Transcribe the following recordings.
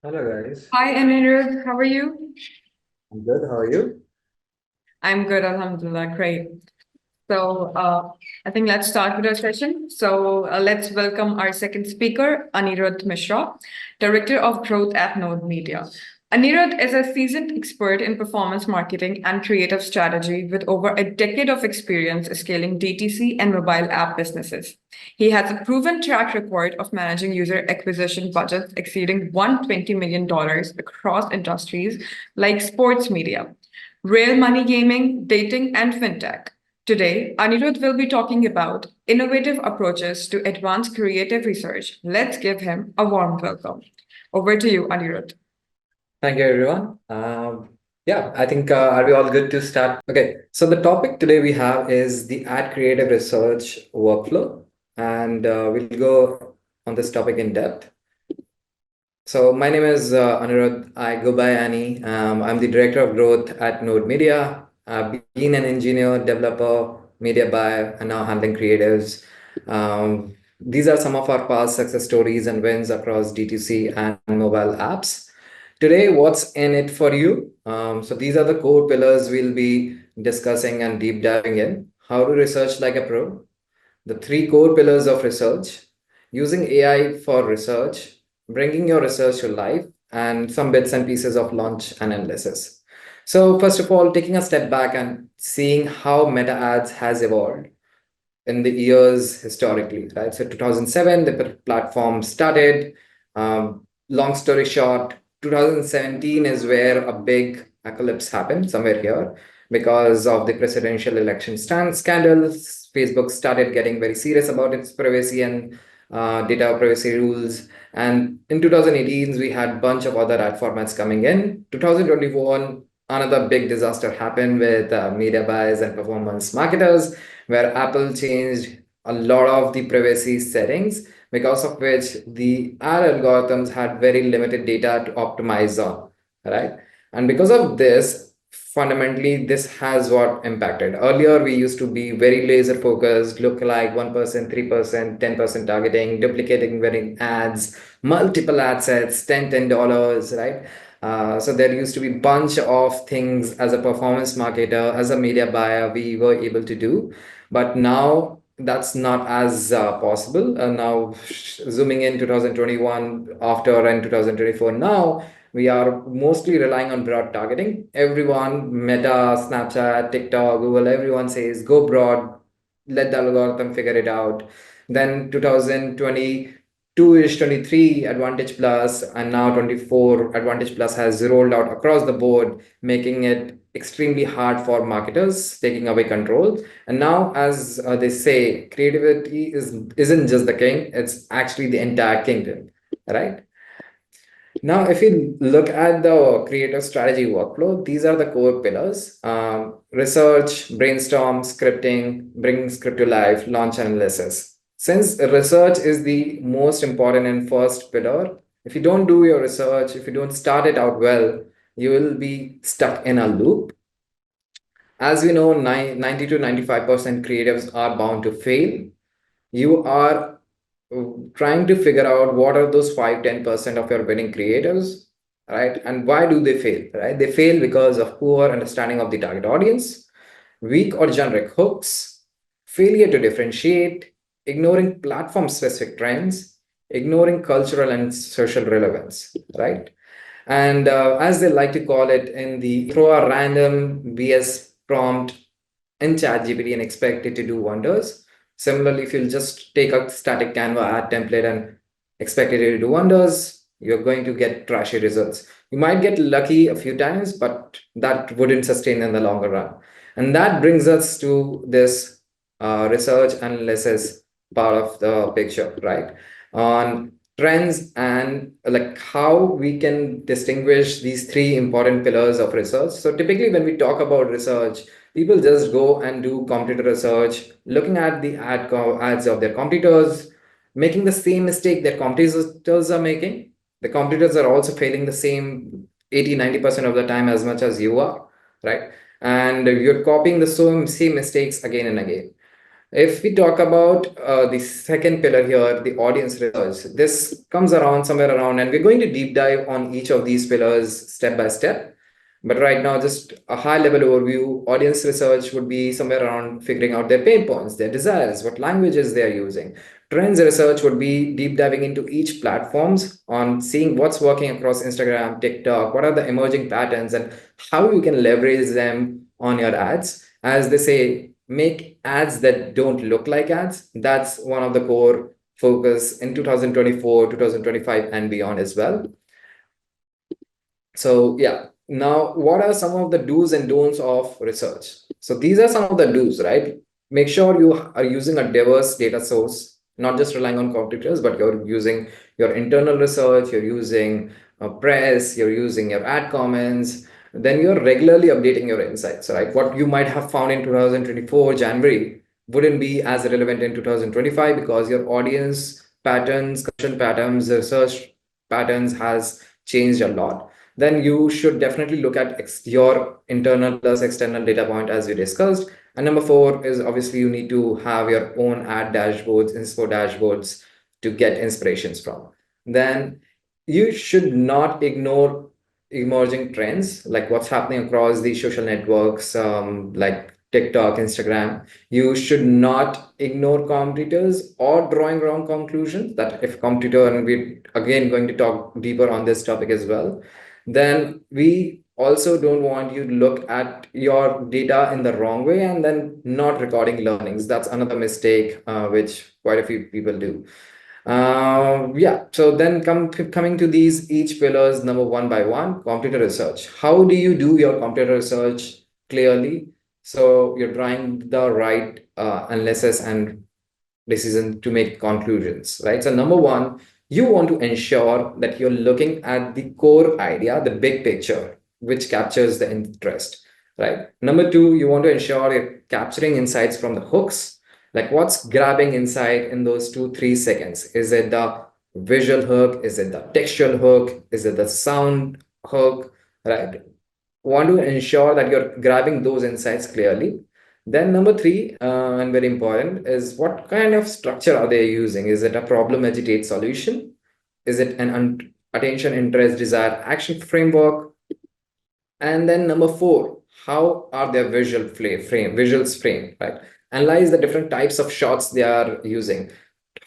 Hello guys, Hi, Anirudh. How are you? I'm good. How are you? I'm good, Alhamdulillah. Great. So, I think let's start with our session. Let's welcome our second speaker, Anirudh Mishra, Director of Growth at Node Media. Anirudh is a seasoned expert in performance marketing and creative strategy with over a decade of experience scaling DTC and mobile app businesses. He has a proven track record of managing user acquisition budgets exceeding $120 million across industries like sports media, real money gaming, dating, and fintech. Today, Anirudh will be talking about innovative approaches to advanced creative research. Let's give him a warm welcome. Over to you, Anirudh. Thank you, everyone. Yeah, I think are we all good to start? Okay, so the topic today we have is the ad creative research workflow, and we'll go on this topic in depth. So my name is Anirudh. I go by Annie. I'm the director of growth at Node Media. I've been an engineer, developer, media buyer, and now handling creatives. These are some of our past success stories and wins across DTC and mobile apps. Today, what's in it for you? So these are the core pillars we'll be discussing and deep diving in. How to research like a pro, the three core pillars of research, using AI for research, bringing your research to life, and some bits and pieces of launch and analysis. So, first of all, taking a step back and seeing how meta ads has evolved in the years historically, right? So 2007, the platform started. Long story short, 2017 is where a big apocalypse happened somewhere here because of the presidential election scandals. Facebook started getting very serious about its privacy and data privacy rules. And in 2018, we had a bunch of other ad formats coming in. 2021, another big disaster happened with media buyers and performance marketers where Apple changed a lot of the privacy settings, because of which the ad algorithms had very limited data to optimize on, right? And because of this, fundamentally, this has what impacted. Earlier, we used to be very laser focused, look like 1%, 3%, 10% targeting, duplicating winning ads, multiple ad sets, $10, right? So there used to be bunch of things as a performance marketer, as a media buyer, we were able to do. But now that's not as possible. Now, zooming in 2021 after and 2024 now, we are mostly relying on broad targeting. Everyone, Meta, Snapchat, TikTok, Google, everyone says go broad, let the algorithm figure it out. Then 2022 ish, 23 Advantage Plus, and now 24 Advantage Plus has rolled out across the board, making it extremely hard for marketers, taking away control. And now, as they say, creativity isn't just the king; it's actually the entire kingdom, right? Now, if you look at the creative strategy workflow, these are the core pillars: research, brainstorm, scripting, bringing script to life, launch analysis. Since research is the most important and first pillar, if you don't do your research, if you don't start it out well, you will be stuck in a loop. As we know, 90 to 95% creatives are bound to fail. You are trying to figure out what are those 5-10% of your winning creatives, right? And why do they fail, right? They fail because of poor understanding of the target audience, weak or generic hooks, failure to differentiate, ignoring platform specific trends, ignoring cultural and social relevance, right? And as they like to call it, in the throw a random BS prompt in ChatGPT and expect it to do wonders. Similarly, if you'll just take a static Canva ad template and expect it to do wonders, you're going to get trashy results. You might get lucky a few times, but that wouldn't sustain in the longer run. And that brings us to this research analysis part of the picture, right? On trends and like how we can distinguish these three important pillars of research. So typically when we talk about research, people just go and do competitor research, looking at the ads of their competitors, making the same mistake that competitors are making. The competitors are also failing the same 80-90% of the time as much as you are, right? And you're copying the same mistakes again and again. If we talk about the second pillar here, the audience research, this comes around somewhere around, and we're going to deep dive on each of these pillars step by step. But right now, just a high level overview, audience research would be somewhere around figuring out their pain points, their desires, what languages they're using. Trends research would be deep diving into each platforms on seeing what's working across Instagram, TikTok, what are the emerging patterns, and how you can leverage them on your ads. As they say, make ads that don't look like ads. That's one of the core focus in 2024, 2025, and beyond as well. So yeah, now what are some of the do's and don'ts of research? So these are some of the do's, right? Make sure you are using a diverse data source, not just relying on competitors, but you're using your internal research, you're using press, you're using your ad comments, then you're regularly updating your insights, right? What you might have found in 2024 January wouldn't be as relevant in 2025 because your audience patterns, consumption patterns, research patterns has changed a lot. Then you should definitely look at your internal plus external data point as we discussed. And number four is obviously you need to have your own ad dashboards, inspo dashboards to get inspirations from. Then you should not ignore emerging trends like what's happening across the social networks like TikTok, Instagram. You should not ignore competitors or drawing wrong conclusions. That if competitor, and we're again going to talk deeper on this topic as well, then we also don't want you to look at your data in the wrong way and then not recording learnings. That's another mistake which quite a few people do. Yeah, so then coming to these each pillars number one by one, computer research. How do you do your computer research clearly? So you're drawing the right analysis and decision to make conclusions, right? So number one, you want to ensure that you're looking at the core idea, the big picture, which captures the interest, right? Number two, you want to ensure you're capturing insights from the hooks, like what's grabbing insight in those 2 3 seconds. Is it the visual hook? Is it the textual hook? Is it the sound hook, right? Want to ensure that you're grabbing those insights clearly. Then number three, and very important, is what kind of structure are they using? Is it a problem, agitate, solution? Is it an attention, interest, desire, action framework? And then number four, how are their visuals framed, right? Analyze the different types of shots they are using.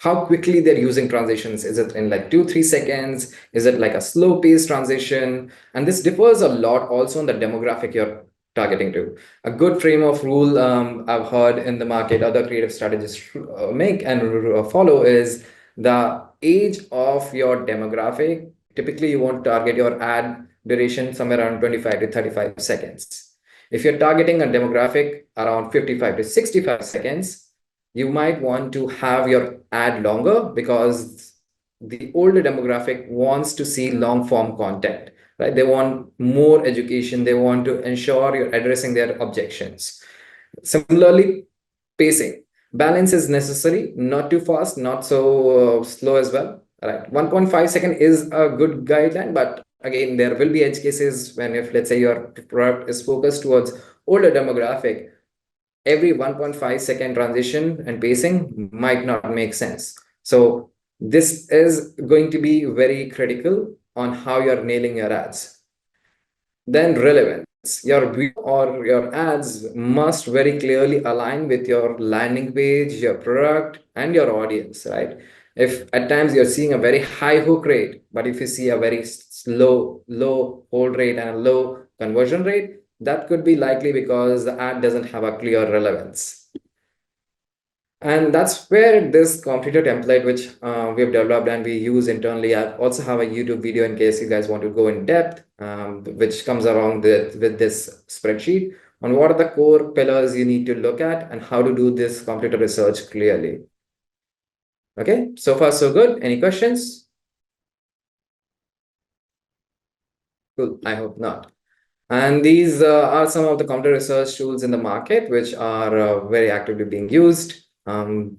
How quickly they're using transitions. Is it in like 2 3 seconds? Is it like a slow pace transition? And this differs a lot also on the demographic you're targeting to. A good frame of rule I've heard in the market, other creative strategists make and follow is the age of your demographic. Typically, you want to target your ad duration somewhere around 25 to 35 seconds. If you're targeting a demographic around 55 to 65 seconds, you might want to have your ad longer because the older demographic wants to see long form content, right? They want more education. They want to ensure you're addressing their objections. Similarly, pacing. Balance is necessary, not too fast, not so slow as well. Right. 1.5 second is a good guideline, but again, there will be edge cases when if let's say your product is focused towards older demographic, every 1.5 second transition and pacing might not make sense. So this is going to be very critical on how you're nailing your ads. Then relevance. Your video or your ads must very clearly align with your landing page, your product, and your audience, right? If at times you're seeing a very high hook rate, but if you see a very low hold rate and a low conversion rate, that could be likely because the ad doesn't have a clear relevance. And that's where this completer template, which we've developed and we use internally, I also have a YouTube video in case you guys want to go in depth, which comes along with this spreadsheet on what are the core pillars you need to look at and how to do this completer research clearly. Okay, so far so good. Any questions? Cool, I hope not. And these are some of the computer research tools in the market, which are very actively being used. Then,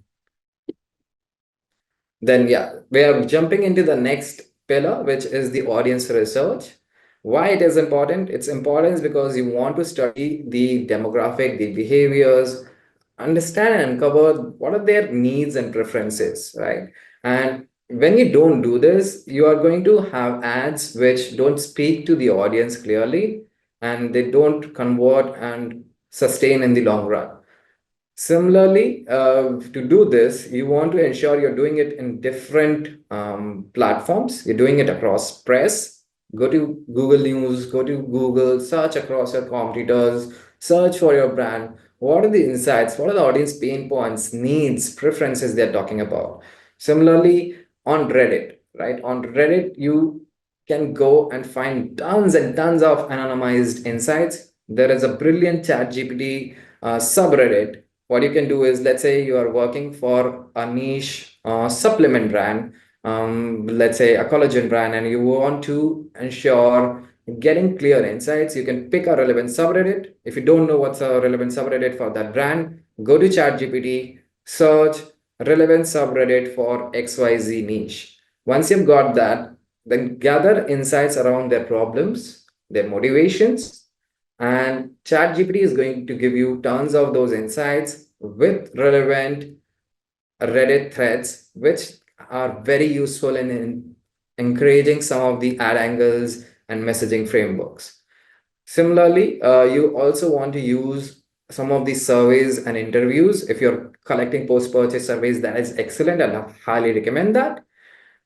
yeah, we are jumping into the next pillar, which is the audience research. Why it is important? It's important because you want to study the demographic, the behaviors, understand and uncover what are their needs and preferences, right? And when you don't do this, you are going to have ads which don't speak to the audience clearly, and they don't convert and sustain in the long run. Similarly, to do this, you want to ensure you're doing it in different platforms. You're doing it across press. Go to Google News, go to Google, search across your competitors, search for your brand. What are the insights? What are the audience pain points, needs, preferences they're talking about? Similarly, on Reddit, right? On Reddit, you can go and find tons and tons of anonymized insights. There is a brilliant chat GPT subreddit. What you can do is, let's say you are working for a niche supplement brand, let's say a collagen brand, and you want to ensure getting clear insights. You can pick a relevant subreddit. If you don't know what's a relevant subreddit for that brand, go to ChatGPT, search relevant subreddit for XYZ niche. Once you've got that, then gather insights around their problems, their motivations, and ChatGPT is going to give you tons of those insights with relevant Reddit threads, which are very useful in encouraging some of the ad angles and messaging frameworks. Similarly, you also want to use some of these surveys and interviews. If you're collecting post-purchase surveys, that is excellent, and I highly recommend that.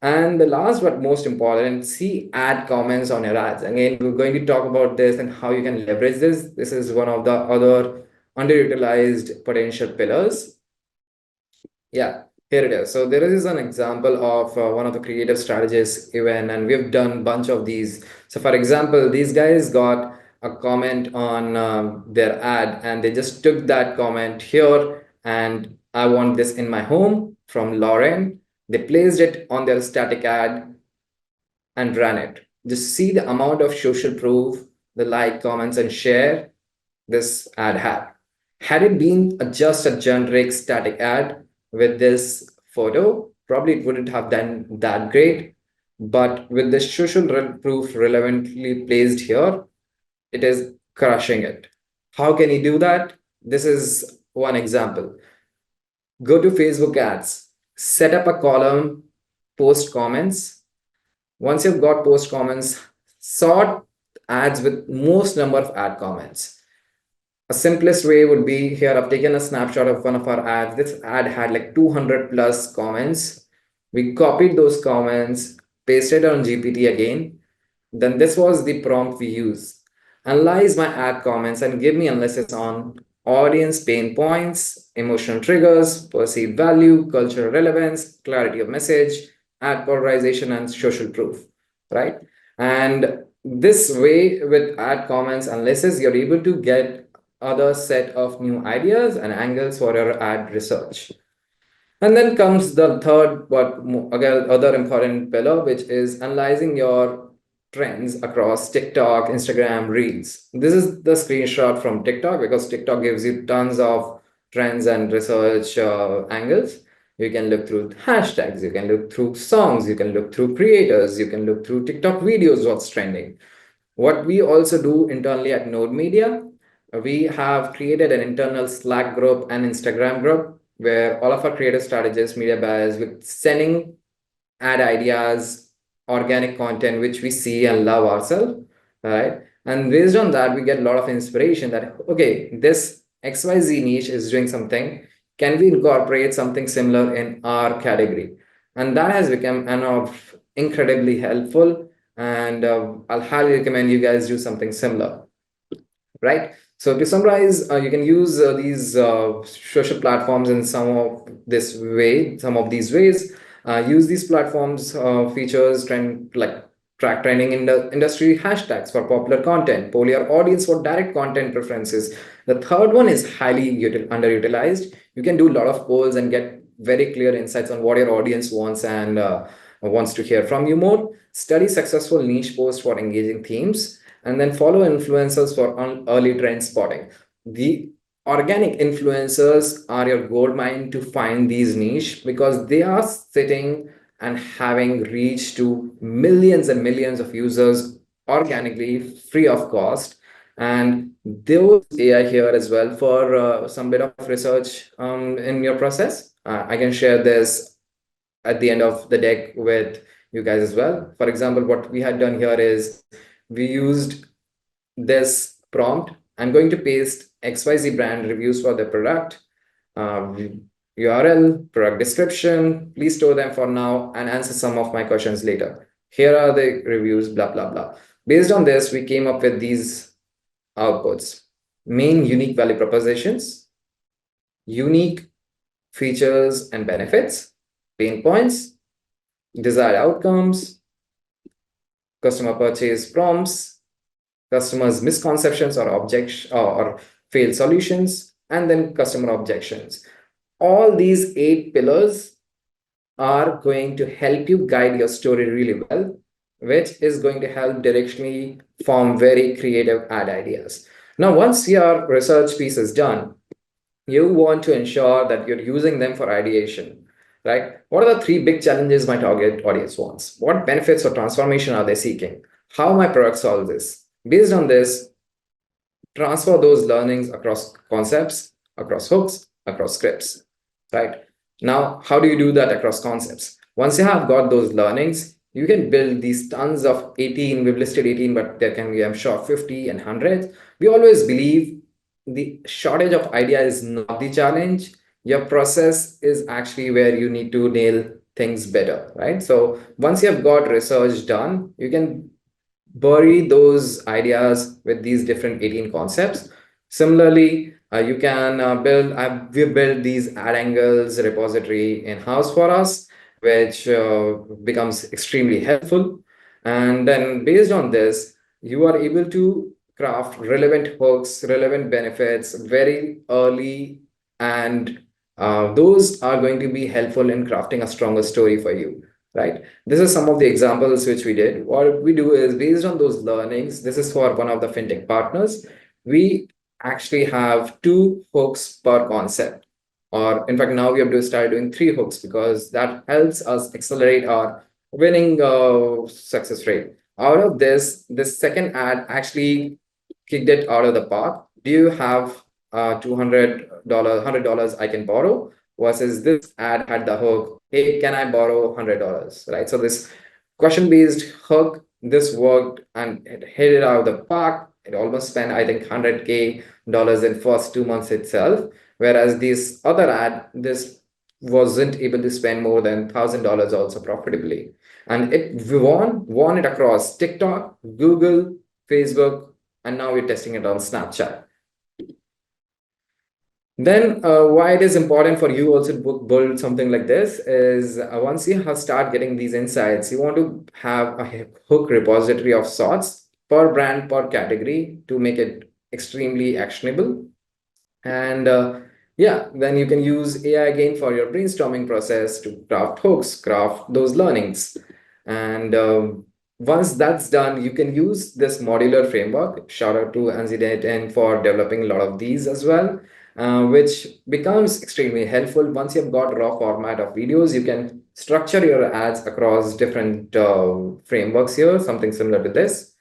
And the last but most important, see ad comments on your ads. Again, we're going to talk about this and how you can leverage this. This is one of the other underutilized potential pillars. Yeah, here it is. So there is an example of one of the creative strategists even, and we've done a bunch of these. So for example, these guys got a comment on their ad, and they just took that comment here, and I want this in my home from Lauren. They placed it on their static ad and ran it. Just see the amount of social proof, the like, comments, and share this ad had. Had it been just a generic static ad with this photo, probably it wouldn't have done that great. But with the social proof relevantly placed here, it is crushing it. How can you do that? This is one example. Go to Facebook ads, set up a column, post comments. Once you've got post comments, sort ads with most number of ad comments. A simplest way would be here. I've taken a snapshot of one of our ads. This ad had like 200 plus comments. We copied those comments, pasted on GPT again. Then this was the prompt we used. Analyze my ad comments and give me analysis on audience pain points, emotional triggers, perceived value, cultural relevance, clarity of message, ad polarization, and social proof, right? And this way, with ad comments analysis, you're able to get other set of new ideas and angles for your ad research. And then comes the third, but again, other important pillar, which is analyzing your trends across TikTok, Instagram, Reels. This is the screenshot from TikTok, because TikTok gives you tons of trends and research angles. You can look through hashtags, you can look through songs, you can look through creators, you can look through TikTok videos, what's trending. What we also do internally at Node Media, we have created an internal Slack group and Instagram group where all of our creative strategists, media buyers, with sending ad ideas, organic content, which we see and love ourselves, right? And based on that, we get a lot of inspiration that, okay, this XYZ niche is doing something. Can we incorporate something similar in our category? And that has become incredibly helpful. And I'll highly recommend you guys do something similar, right? So to summarize, you can use these social platforms in some of these ways. Use these platforms features trend like track trending in the industry hashtags for popular content, poll your audience for direct content preferences. The third one is highly underutilized. You can do a lot of polls and get very clear insights on what your audience wants and wants to hear from you more. Study successful niche posts for engaging themes, and then follow influencers for early trend spotting. The organic influencers are your gold mine to find these niche, because they are sitting and having reach to millions and millions of users organically, free of cost. And those AI here as well for some bit of research in your process. I can share this at the end of the deck with you guys as well. For example, what we had done here is we used this prompt. I'm going to paste XYZ brand reviews for the product, URL, product description. Please store them for now and answer some of my questions later. Here are the reviews, blah, blah, blah. Based on this, we came up with these outputs: main unique value propositions, unique features and benefits, pain points, desired outcomes, customer purchase prompts, customers' misconceptions or objections or failed solutions, and then customer objections. All these 8 pillars are going to help you guide your story really well, which is going to help directionally form very creative ad ideas. Now, once your research piece is done, you want to ensure that you're using them for ideation, right? What are the 3 big challenges my target audience wants? What benefits or transformation are they seeking? How my product solves this? Based on this, transfer those learnings across concepts, across hooks, across scripts, right? Now, how do you do that across concepts? Once you have got those learnings, you can build these tons of 18. We've listed 18, but there can be, I'm sure, 50 and 100. We always believe the shortage of idea is not the challenge. Your process is actually where you need to nail things better, right? So once you have got research done, you can bury those ideas with these different 18 concepts. Similarly, you can we built these ad angles repository in-house for us, which becomes extremely helpful. And then based on this, you are able to craft relevant hooks, relevant benefits very early, and those are going to be helpful in crafting a stronger story for you, right? This is some of the examples which we did. What we do is based on those learnings, this is for one of the fintech partners. We actually have 2 hooks per concept. Or in fact, now we have to start doing 3 hooks because that helps us accelerate our winning success rate. Out of this second ad actually kicked it out of the park. Do you have $200, $100 I can borrow? Versus this ad had the hook, hey, can I borrow $100, right? So this question-based hook, this worked and it hit it out of the park. It almost spent, I think, $100K in first 2 months itself. Whereas this other ad, this wasn't able to spend more than $1,000 also profitably. And it won it across TikTok, Google, Facebook, and now we're testing it on Snapchat. Then why it is important for you also to build something like this is once you have start getting these insights, you want to have a hook repository of sorts per brand, per category to make it extremely actionable. And yeah, then you can use AI again for your brainstorming process to craft hooks, craft those learnings. And once that's done, you can use this modular framework. Shout out to Anzidet for developing a lot of these as well. Which becomes extremely helpful. Once you've got raw format of videos, you can structure your ads across different frameworks here, something similar to this.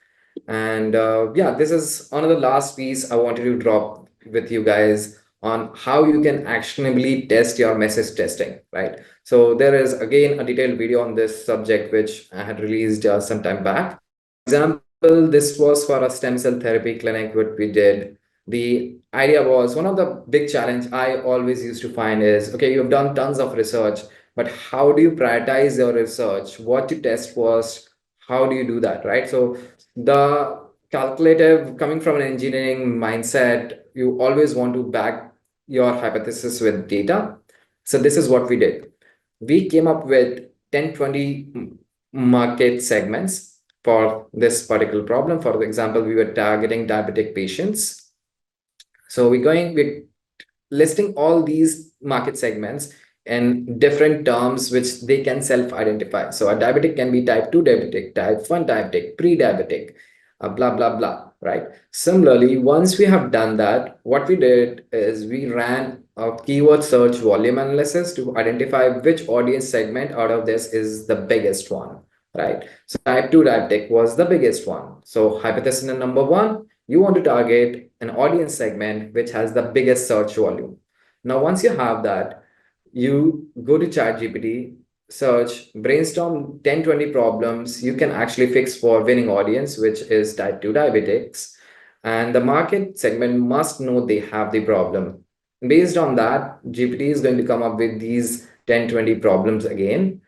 And yeah, this is another last piece I wanted to drop with you guys on how you can actionably test your message testing, right? So there is again a detailed video on this subject, which I had released some time back. For example, this was for a stem cell therapy clinic, what we did. The idea was one of the big challenge I always used to find is, okay, you've done tons of research, but how do you prioritize your research? What to test first? How do you do that, right? So the calculative coming from an engineering mindset, you always want to back your hypothesis with data. So this is what we did. We came up with 10, 20 market segments for this particular problem. For example, we were targeting diabetic patients. So we're listing all these market segments in different terms which they can self-identify. So a diabetic can be type 2 diabetic, type 1 diabetic, pre-diabetic, blah, blah, blah, right? Similarly, once we have done that, what we did is we ran a keyword search volume analysis to identify which audience segment out of this is the biggest one, right? So type 2 diabetic was the biggest one. So hypothesis number 1, You want to target an audience segment which has the biggest search volume. Now, once you have that, you go to ChatGPT, search, brainstorm 10, 20 problems you can actually fix for winning audience, which is type 2 diabetics. And the market segment must know they have the problem. Based on that, GPT is going to come up with these 10, 20 problems again.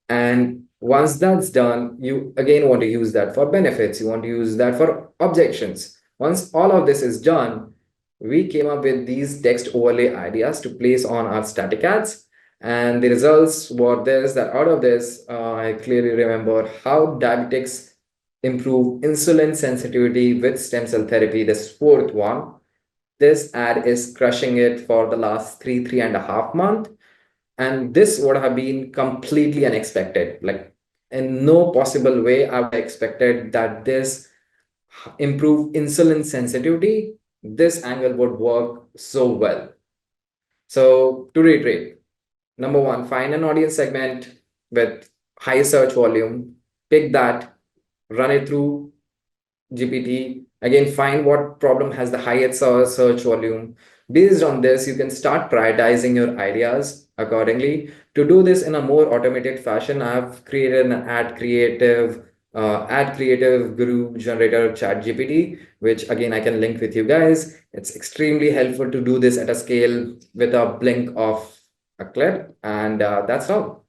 And once that's done, you again want to use that for benefits. You want to use that for objections. Once all of this is done, we came up with these text overlay ideas to place on our static ads. And the results were this, that out of this, I clearly remember how diabetics improve insulin sensitivity with stem cell therapy, this fourth one. This ad is crushing it for the last 3.5 months. And this would have been completely unexpected. Like, in no possible way I would have expected that this improved insulin sensitivity, this angle would work so well. So to reiterate, number one, find an audience segment with high search volume, pick that, run it through GPT. Again, find what problem has the highest search volume. Based on this, you can start prioritizing your ideas accordingly. To do this in a more automated fashion, I have created an ad creative guru generator chat GPT, which again I can link with you guys. It's extremely helpful to do this at a scale with a blink of a clip, and that's all.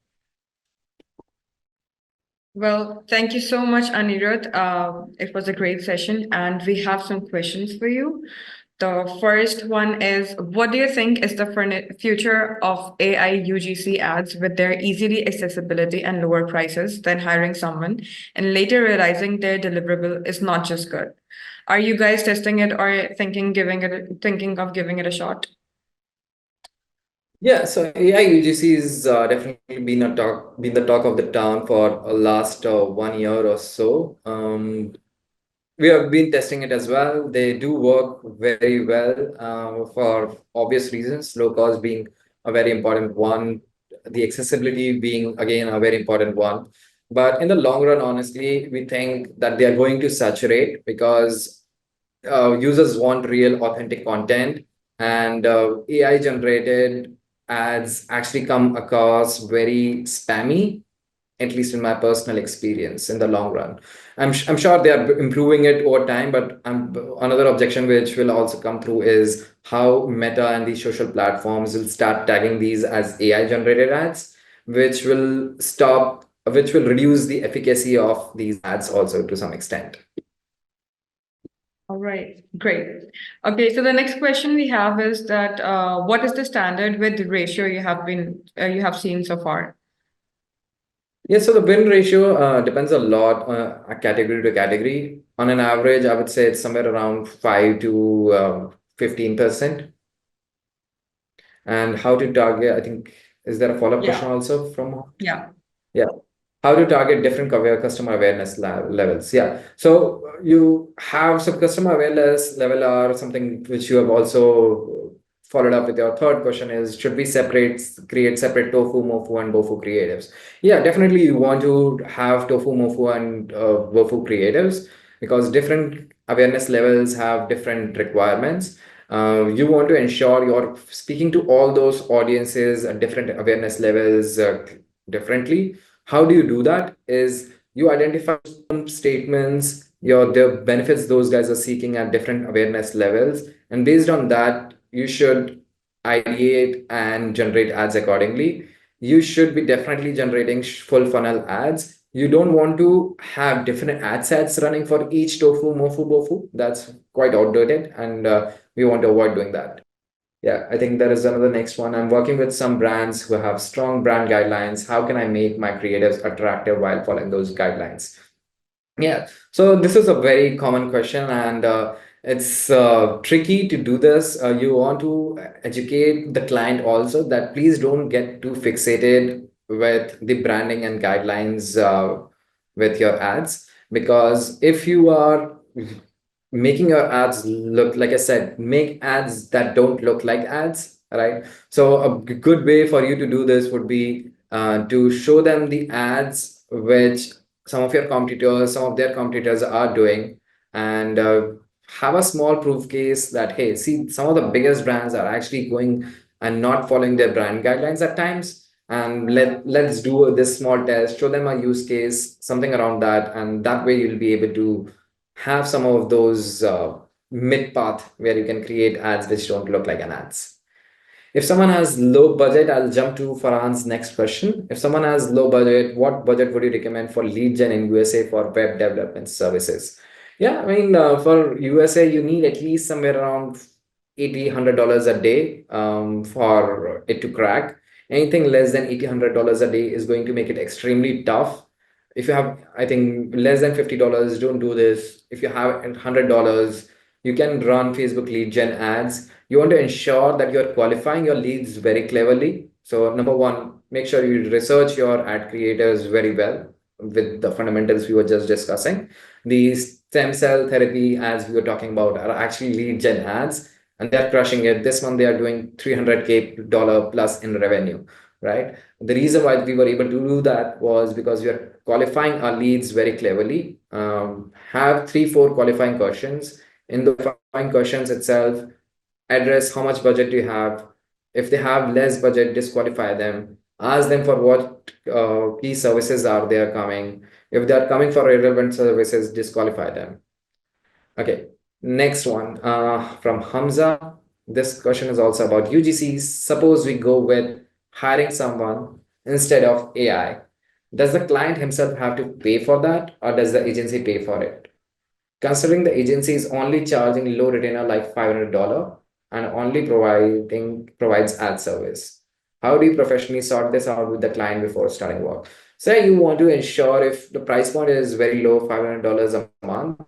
Well, thank you so much, Anirudh. It was a great session, and we have some questions for you. The first one is, what do you think is the future of AI UGC ads with their easily accessibility and lower prices than hiring someone and later realizing their deliverable is not just good? Are you guys testing it or thinking of giving it a shot? Yeah, so AI UGC is definitely been the talk of the town for last 1 year or so. We have been testing it as well. They do work very well for obvious reasons, low cost being a very important one, the accessibility being again a very important one. But in the long run, honestly, we think that they are going to saturate because users want real, authentic content, and AI generated ads actually come across very spammy, at least in my personal experience in the long run. I'm sure they are improving it over time, but another objection which will also come through is how Meta and these social platforms will start tagging these as AI generated ads, which will reduce the efficacy of these ads also to some extent. All right, great. Okay, so the next question we have is that what is the standard with ratio you have seen so far? Yeah, so the win ratio depends a lot on category to category. On an average, I would say it's somewhere around 5 to 15%. And how to target, I think, is there a follow-up question also from? Yeah. Yeah. How to target different customer awareness levels. Yeah. So you have some customer awareness level or something which you have also followed up with. Your third question is, should we create separate tofu, mofu, and bofu creatives? Yeah, definitely you want to have tofu, mofu, and bofu creatives because different awareness levels have different requirements. You want to ensure you're speaking to all those audiences at different awareness levels differently. How do you do that? Is you identify some statements, the benefits those guys are seeking at different awareness levels, and based on that, you should ideate and generate ads accordingly. You should be definitely generating full funnel ads. You don't want to have different ad sets running for each tofu, mofu, bofu. That's quite outdated, and we want to avoid doing that. Yeah, I think there is another next one. I'm working with some brands who have strong brand guidelines. How can I make my creatives attractive while following those guidelines? Yeah, so this is a very common question, and it's tricky to do this. You want to educate the client also that please don't get too fixated with the branding and guidelines with your ads, because if you are making your ads look, like I said, make ads that don't look like ads, right? So a good way for you to do this would be to show them the ads which some of their competitors are doing, and have a small proof case that, hey, see, some of the biggest brands are actually going and not following their brand guidelines at times. And let's do this small test, show them a use case, something around that. And that way you'll be able to have some of those mid path where you can create ads which don't look like an ads. If someone has low budget, I'll jump to Farhan's next question. If someone has low budget, what budget would you recommend for lead gen in USA for web development services? Yeah, I mean, for USA, you need at least somewhere around 80, $100 a day for it to crack. Anything less than 80, $100 a day is going to make it extremely tough. If you have, I think, less than $50, don't do this. If you have $100, you can run Facebook lead gen ads. You want to ensure that you're qualifying your leads very cleverly. So number one, make sure you research your ad creators very well with the fundamentals we were just discussing. These stem cell therapy ads we were talking about are actually lead gen ads, and they're crushing it. This month they are doing $300K plus in revenue, right? The reason why we were able to do that was because we are qualifying our leads very cleverly. Have 3, 4 qualifying questions. In the qualifying questions itself, address how much budget do you have. If they have less budget, disqualify them. Ask them for what key services are they are coming. If they are coming for irrelevant services, disqualify them. Okay, next one from Hamza. This question is also about UGCs. Suppose we go with hiring someone instead of AI. Does the client himself have to pay for that, or does the agency pay for it? Considering the agency is only charging low retainer like $500 and only provides ad service. How do you professionally sort this out with the client before starting work? Say you want to ensure if the price point is very low, $500 a month,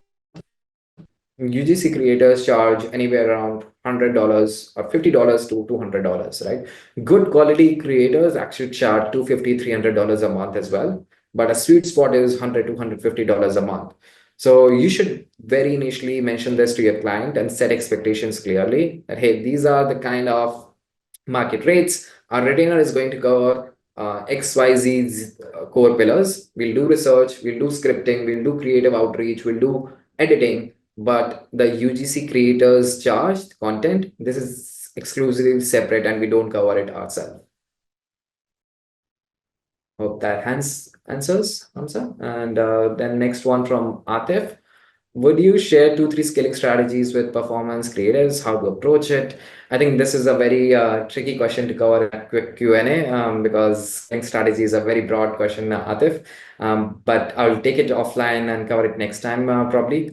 UGC creators charge anywhere around $100 or $50 to $200, right? Good quality creators actually charge $250, $300 a month as well. But a sweet spot is $100 to $150 a month. So you should very initially mention this to your client and set expectations clearly that, hey, these are the kind of market rates. Our retainer is going to cover XYZ core pillars. We'll do research, we'll do scripting, we'll do creative outreach, we'll do editing, but the UGC creators charged content, this is exclusively separate and we don't cover it ourselves. Hope that answers, Hamza. And then next one from Atif. Would you share 2, 3 scaling strategies with performance creators? How to approach it? I think this is a very tricky question to cover in a quick Q&A because scaling strategy is a very broad question, Atif. But I'll take it offline and cover it next time probably.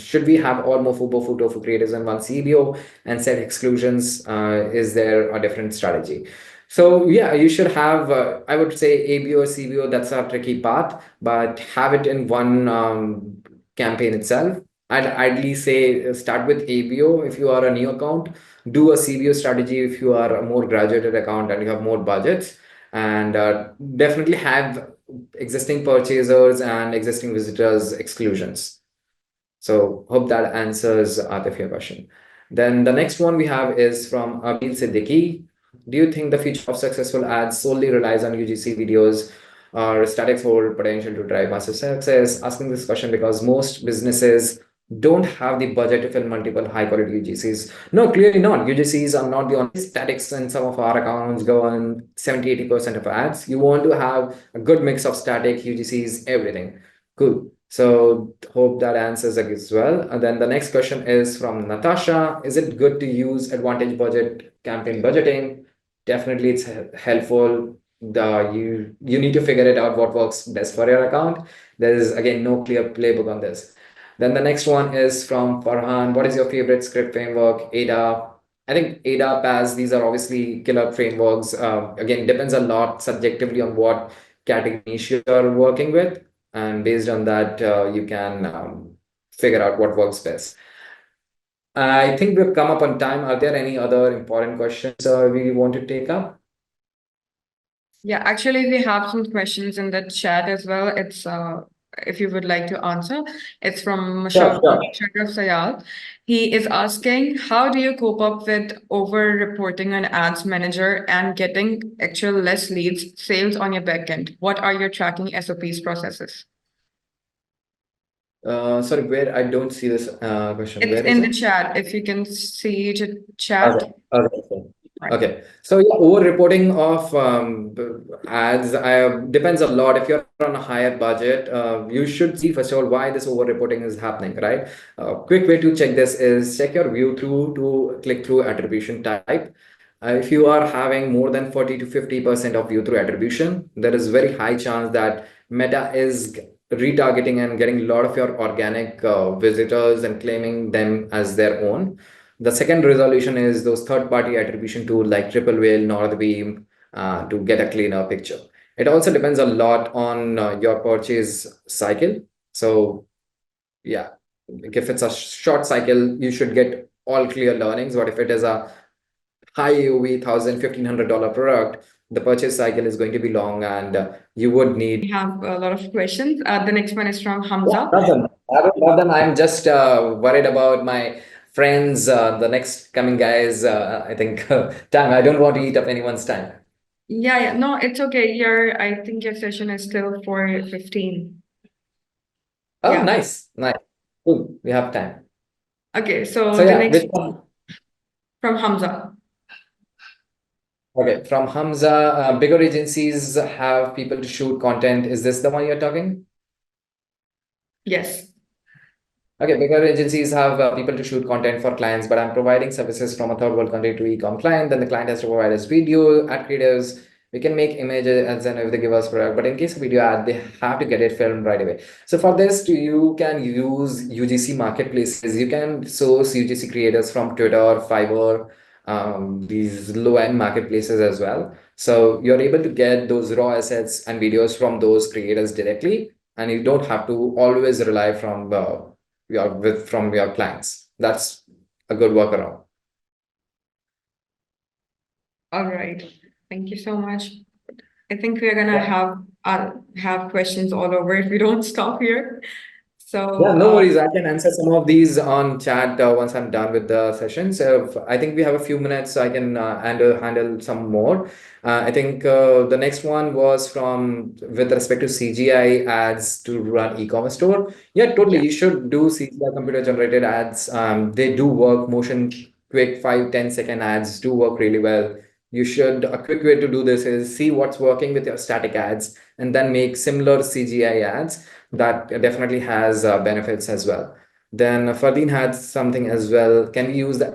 Should we have all Mofu, Bofu, Tofu creators in one CBO and set exclusions? Is there a different strategy? So yeah, you should have, I would say ABO or CBO, that's a tricky part, but have it in one campaign itself. I'd ideally say start with ABO if you are a new account, do a CBO strategy if you are a more graduated account and you have more budgets, and definitely have existing purchasers and existing visitors exclusions. So hope that answers Atif your question. Then the next one we have is from Abil Siddiqui. Do you think the future of successful ads solely relies on UGC videos or statics hold potential to drive massive success? Asking this question because most businesses don't have the budget to fill multiple high quality UGCs. No, clearly not. UGCs are not the only statics, and some of our accounts go on 70-80% of ads. You want to have a good mix of static, UGCs, everything. Cool. So hope that answers it as well. And then the next question is from Natasha. Is it good to use advantage budget campaign budgeting? Definitely it's helpful. You need to figure it out what works best for your account. There is again no clear playbook on this. Then the next one is from Farhan. What is your favorite script framework? ADA. I think ADA, PAS, these are obviously killer frameworks. Again, depends a lot subjectively on what category niche you're working with. And based on that, you can figure out what works best. I think we've come up on time. Are there any other important questions we want to take up? Yeah, actually, we have some questions in the chat as well. It's if you would like to answer, it's from Sure, sure. Musharraf Sayal. He is asking, how do you cope up with over-reporting on ads manager and getting actual less leads, sales on your backend? What are your tracking SOPs processes? Sorry, where I don't see this question. It's Where is in the it? chat. If you can see the Okay. chat. Okay. Okay. Right. Okay. So yeah, over reporting of ads depends a lot. If you're on a higher budget, you should see first of all why this over reporting is happening, right? Quick way to check this is check your view through to click through attribution type. If you are having more than 40 to 50% of view through attribution, there is very high chance that Meta is retargeting and getting a lot of your organic visitors and claiming them as their own. The second resolution is those third-party attribution tool like Triple Whale, Northbeam, to get a cleaner picture. It also depends a lot on your purchase cycle. So yeah, if it's a short cycle, you should get all clear learnings. But if it is a high AOV, $1,500 product, the purchase cycle is going to be long, and you would need. We have a lot of questions. The next one is from Yeah, Hamza. love them. I don't love them. I'm just worried about my friends, the next coming guys. I think time. I don't want to eat up anyone's time. Yeah, yeah. No, it's okay. I think your session is still 4:15. Oh, Yeah. nice, nice. Cool. We have time. Okay, So so the yeah, next which one? from Hamza. Okay, from Hamza, bigger agencies have people to shoot content. Is this the one you're talking? Yes. Okay, bigger agencies have people to shoot content for clients, but I'm providing services from a third world country to e-com client. Then the client has to provide us video, ad creatives. We can make images and if they give us product, but in case of video ad, they have to get it filmed right away. So for this, you can use UGC marketplaces. You can source UGC creators from Twitter, Fiverr, these low-end marketplaces as well. So you're able to get those raw assets and videos from those creators directly, and you don't have to always rely from your clients. That's a good workaround. All right. Thank you so much. I think we're gonna Yeah. have questions all over if we don't stop here. Yeah, So no worries. I can answer some of these on chat once I'm done with the session. So I think we have a few minutes, so I can handle some more. I think the next one was from with respect to CGI ads to run e-commerce store. Yeah, totally. yeah. You should do CGI computer generated ads. They do work. Motion quick 5-10 second ads do work really well. You should a quick way to do this is see what's working with your static ads and then make similar CGI ads that definitely has benefits as well. Then Fardeen had something as well. Can we use the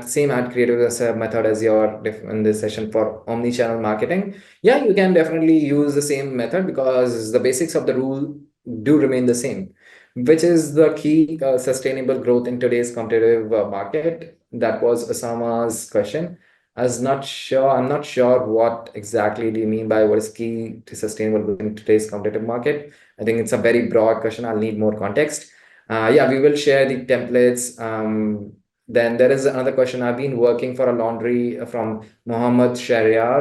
same ad creative as a method as your in this session for omni-channel marketing? Yeah, you can definitely use the same method because the basics of the rule do remain the same, which is the key sustainable growth in today's competitive market. That was Osama's question. I'm not sure what exactly do you mean by what is key to sustainable growth in today's competitive market. I think it's a very broad question. I'll need more context. Yeah, we will share the templates. Then there is another question. I've been working for a laundry from Mohammed Shahryar.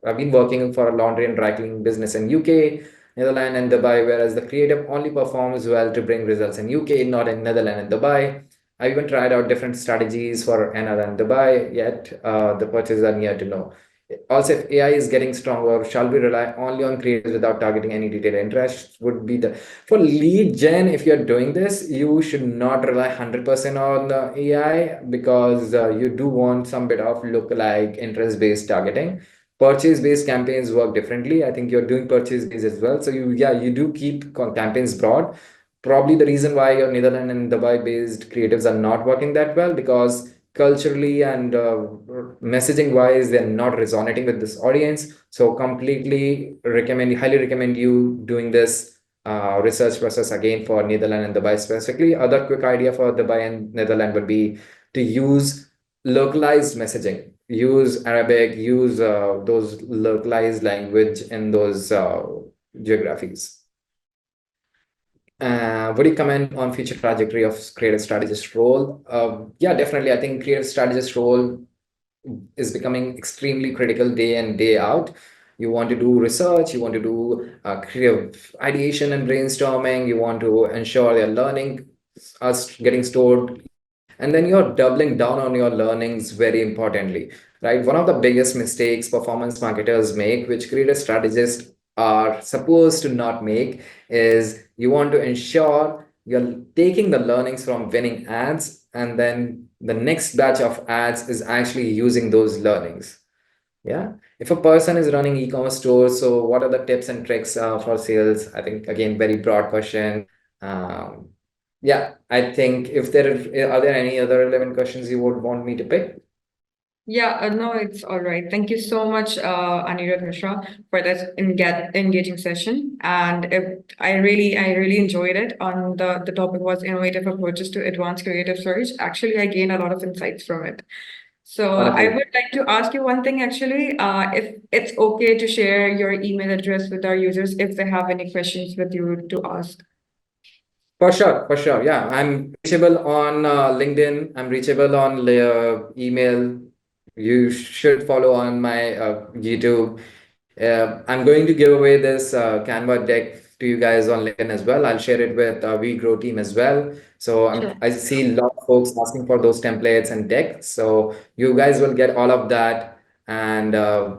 I've been working for a laundry and dry cleaning business in UK, Netherlands, and Dubai, whereas the creative only performs well to bring results in UK, not in Netherlands and Dubai. I even tried out different strategies for NR and Dubai, yet the purchases are near to know. Also, if AI is getting stronger, shall we rely only on creators without targeting any detailed interests? Would be the for lead gen. If you're doing this, you should not rely 100% on the AI because you do want some bit of lookalike interest-based targeting. Purchase-based campaigns work differently. I think you're doing purchase-based as well. So you do keep campaigns broad. Probably the reason why your Netherlands and Dubai-based creatives are not working that well because culturally and messaging wise they're not resonating with this audience, so highly recommend you doing this research process again for Netherlands and Dubai specifically. Other quick idea for Dubai and Netherlands would be to use localized messaging, use Arabic, use those localized language in those geographies. Would you comment on future trajectory of creative strategist role? Yeah, definitely. I think creative strategist role is becoming extremely critical day in, day out. You want to do research, you want to do creative ideation and brainstorming, you want to ensure their learning are getting stored, and then you're doubling down on your learnings very importantly, right? One of the biggest mistakes performance marketers make, which creative strategists are supposed to not make, is you want to ensure you're taking the learnings from winning ads, and then the next batch of ads is actually using those learnings. Yeah. If a person is running e-commerce stores, so what are the tips and tricks for sales? I think again, very broad question. Um, yeah, I think if are there any other relevant questions you would want me to pick? Yeah, no, it's all right. Thank you so much, Anirudh Mishra, for this engaging session. And I really enjoyed it. On the topic was innovative approaches to advanced creative search. Actually, I gained a lot of insights from it. So I Wonderful. would like to ask you one thing, actually, if it's okay to share your email address with our users if they have any questions with you to ask. For sure, for sure. Yeah, I'm reachable on LinkedIn. I'm reachable on email. You should follow on my YouTube. I'm going to give away this Canva deck to you guys on LinkedIn as well. I'll share it with We Grow team as well. So Sure. I see a lot of folks asking for those templates and decks. So you guys will get all of that. And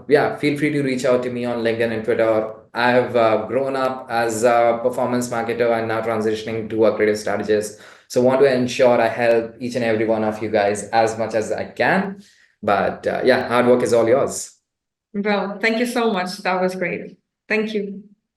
yeah, feel free to reach out to me on LinkedIn and Twitter. I have grown up as a performance marketer and now transitioning to a creative strategist. So want to ensure I help each and every one of you guys as much as I can. But yeah, hard work is all yours. Well, thank you so much. That was great. Thank you.